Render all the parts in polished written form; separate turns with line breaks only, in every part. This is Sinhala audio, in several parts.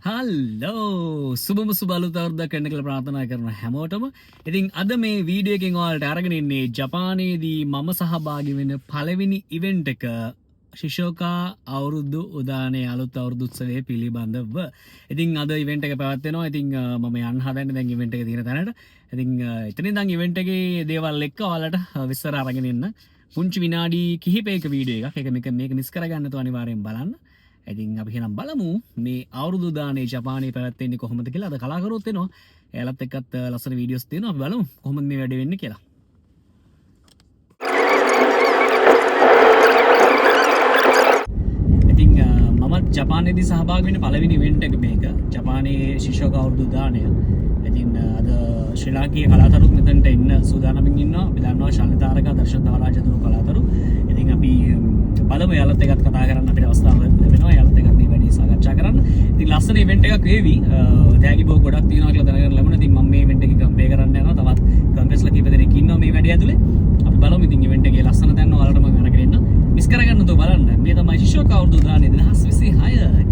හල්ලෝ සුබම සුබ අලුත් අවුරුද්දක් වෙන්න කියලා ප්‍රාර්ථනා කරන හැමෝටම. ඉතින් අද මේ වීඩියෝ එකෙන් ඔයාලට අරගෙන ඉන්නේ ජපානයේදී මම සහභාගී වෙන පළවෙනි ඉවෙන්ට් එක ශිෂෝකා අවුරුදු උදානයේ අලුත් අවුරුදු උත්සවයේ පිළිබඳව. ඉතින් අද ඉවෙන්ට් එක පැවැත්වෙනවා. ඉතින් මම යන්න හදන්නේ දැන් ඉවෙන්ට් එක තියෙන තැනට. ඉතින් එතනින් ඉඳන් ඉවෙන්ට් එකේ දේවල් එක්ක ඔයාලට විස්තර අරගෙන එන්න. පුංචි විනාඩි කිහිපයක වීඩියෝ එකක්. ඒක මේක මිස් කරගන්න තු අනිවාර්යෙන් බලන්න. ඉතින් අපි එහෙනම් බලමු මේ අවුරුදු දානේ ජපානයේ පැවැත්වෙන්නේ කොහොමද කියලා. අද කලාකරුවොත් එනවා. එයාලත් එක්කත් ලස්සන වීඩියෝස් තියෙනවා. අපි බලමු කොහොමද මේ වැඩේ වෙන්නේ කියලා. ඉතින් මම ජපානයේදී සහභාගී වෙන පළවෙනි ඉවෙන්ට් එක මේක. ජපානයේ ශිෂ්‍යෝක අවුරුදු දානය. ඉතින් අද ශ්‍රී ලාංකේය කලාකරුවොත් මෙතනට එන්න සූදානම්ින් ඉන්නවා. අපි දන්නවා ශාලිතාරක දර්ශන තාරාජතුරු කලාකරු. ඉතින් අපි බලමු එයාලත් එක්කත් කතා කරන්න අපිට අවස්ථාව ලැබෙනවා. එයාලත් එක්ක මේ වැඩේ සාකච්ඡා කරන්න. ඉතින් ලස්සන ඉවෙන්ට් එකක් වේවි. තෑගි බෝ ගොඩක් තියෙනවා කියලා දැනගන්න ලැබුණා. ඉතින් මම මේ ඉවෙන්ට් එක කම්පේර් කරන්න යනවා. තවත් කම්පෙස්ලා කීප දෙනෙක් ඉන්නවා මේ වැඩේ ඇතුලේ. අපි බලමු ඉතින් ඉවෙන්ට් එකේ ලස්සන තැන් ඔයාලට මම අරගෙන එන්න. මිස් කරගන්න තෝ බලන්න. මේ තමයි ශිෂ්‍යෝක අවුරුදු දානේ 2026.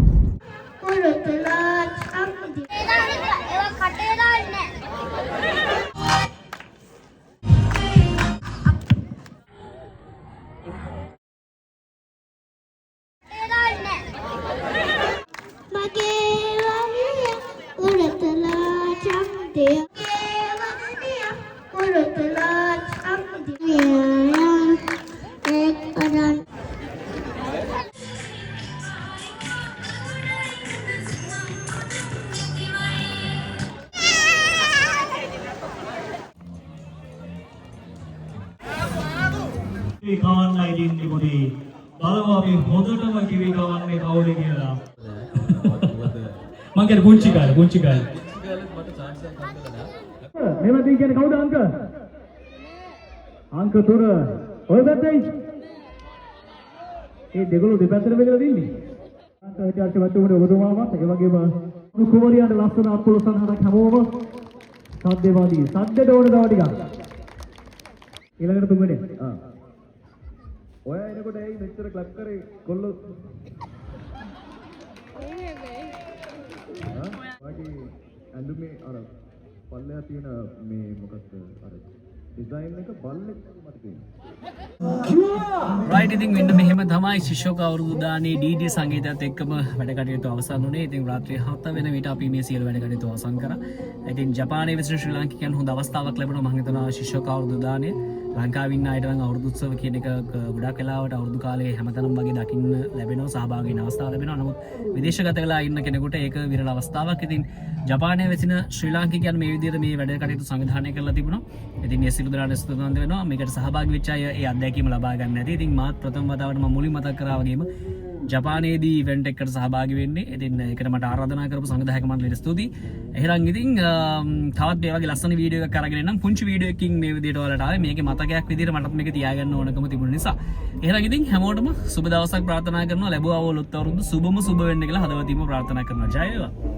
කවන්නයි දෙන්නේ පොඩි බලමු අපි හොඳටම කිවි කවන්නේ කවුද කියලා මං කියන්නේ පුංචි කාලේ මට chance එකක් ගන්නවා මෙව දී කියන්නේ කවුද අංක තුන ඔය පැත්තේ ඒ දෙගොල්ලෝ දෙපැත්තට බෙදලා දින්නේ අංක හිටියට වතුනේ ඔබතුමාමත් ඒ වගේම කුමරියාට ලස්සන අත්පොළ සනහනක් හැමෝම සද්දේවාදී සද්දේට ඕන දව ටිකක් ඊළඟට තුන්වෙනි ඔය එනකොට ඇයි මෙච්චර ක්ලබ් කරේ කොල්ලෝ වාගේ ඇඳුමේ අර පල්ලෙහා තියෙන මේ මොකක්ද අර ඩිසයින් එක බල්ලෙක් මට තියෙනවා
රයිට් ඉතින් මෙන්න මෙහෙම තමයි ශිෂ්‍යෝක අවුරුදු දානේ ඩීජේ සංගීතයත් එක්කම වැඩ කටයුතු අවසන් වුණේ. ඉතින් රාත්‍රී 7 වෙන විට අපි මේ සියලු වැඩ කටයුතු අවසන් කරා. ඉතින් ජපානයේ විසින් ශ්‍රී ලාංකිකයන් හොඳ අවස්ථාවක් ලැබුණා. මම හිතනවා ශිෂ්‍යෝක අවුරුදු දානේ ලංකාවේ ඉන්න අයට නම් අවුරුදු උත්සව කියන එක ගොඩක් වෙලාවට අවුරුදු කාලේ හැමතැනම වගේ දකින්න ලැබෙනවා, සහභාගී වෙන්න අවස්ථාව ලැබෙනවා. නමුත් විදේශගත වෙලා ඉන්න කෙනෙකුට ඒක විරල අවස්ථාවක්. ඉතින් ජපානයේ වෙසින ශ්‍රී ලාංකිකයන් මේ විදිහට මේ වැඩ කටයුතු සංවිධානය කරලා තිබුණා. ඉතින් මේ සිළු දරාට ස්තුතිවන්ත වෙනවා. මේකට සහභාගී වෙච්ච අය ඒ අත්දැකීම ලබා ගන්න ඇති. ඉතින් මාත් ප්‍රථම වතාවට මම මුලින් මතක් කරා වගේම ජපානයේදී ඉවෙන්ට් එකකට සහභාගී වෙන්නේ. ඉතින් ඒකට මට ආරාධනා කරපු සංවිධායක මණ්ඩලයට ස්තුතියි. එහෙනම් ඉතින් තවත් මේ වගේ ලස්සන වීඩියෝ එකක් අරගෙන එන්නම්. පුංචි වීඩියෝ එකකින් මේ විදිහට ඔයාලට ආවේ. මේකේ මතකයක් විදිහට මටත් මේක තියාගන්න ඕනකම තිබුණ නිසා. එහෙනම් ඉතින් හැමෝටම සුබ දවසක් ප්‍රාර්ථනා කරනවා. ලැබුවා වූ අලුත් අවුරුද්ද සුබම සුබ වෙන්න කියලා හදවතින්ම ප්‍රාර්ථනා කරනවා. ජය වේවා.